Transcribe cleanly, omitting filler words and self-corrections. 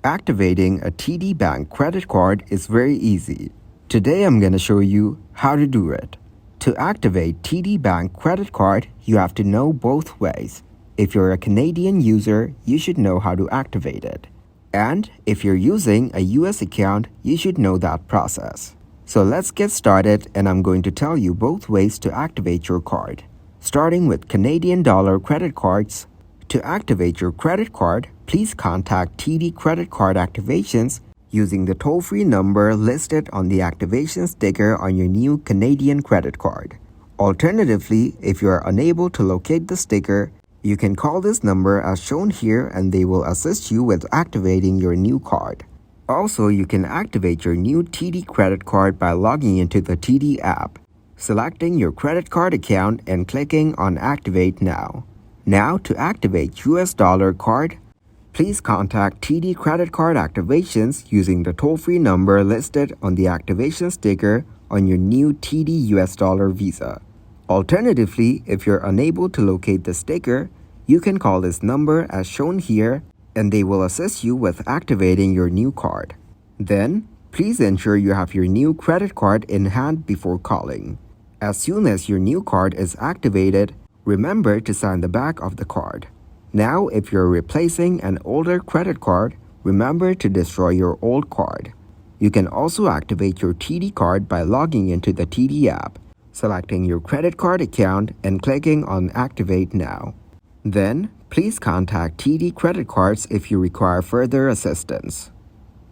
Activating a TD Bank credit card is very easy. Today I'm going to show you how to do it. To activate TD Bank credit card, you have to know both ways. If you're a Canadian user, you should know how to activate it. And if you're using a US account, you should know that process. So let's get started, and I'm going to tell you both ways to activate your card. Starting with Canadian dollar credit cards. To activate your credit card, please contact TD Credit Card Activations using the toll-free number listed on the activation sticker on your new Canadian credit card. Alternatively, if you are unable to locate the sticker, you can call this number as shown here and they will assist you with activating your new card. Also, you can activate your new TD credit card by logging into the TD app, selecting your credit card account and clicking on Activate Now. Now, to activate US dollar card, please contact TD Credit Card Activations using the toll-free number listed on the activation sticker on your new TD US dollar Visa. Alternatively, if you're unable to locate the sticker, you can call this number as shown here and they will assist you with activating your new card. Then, please ensure you have your new credit card in hand before calling. As soon as your new card is activated, remember to sign the back of the card. Now, if you're replacing an older credit card, remember to destroy your old card. You can also activate your TD card by logging into the TD app, selecting your credit card account and clicking on Activate Now. Then, please contact TD Credit Cards if you require further assistance.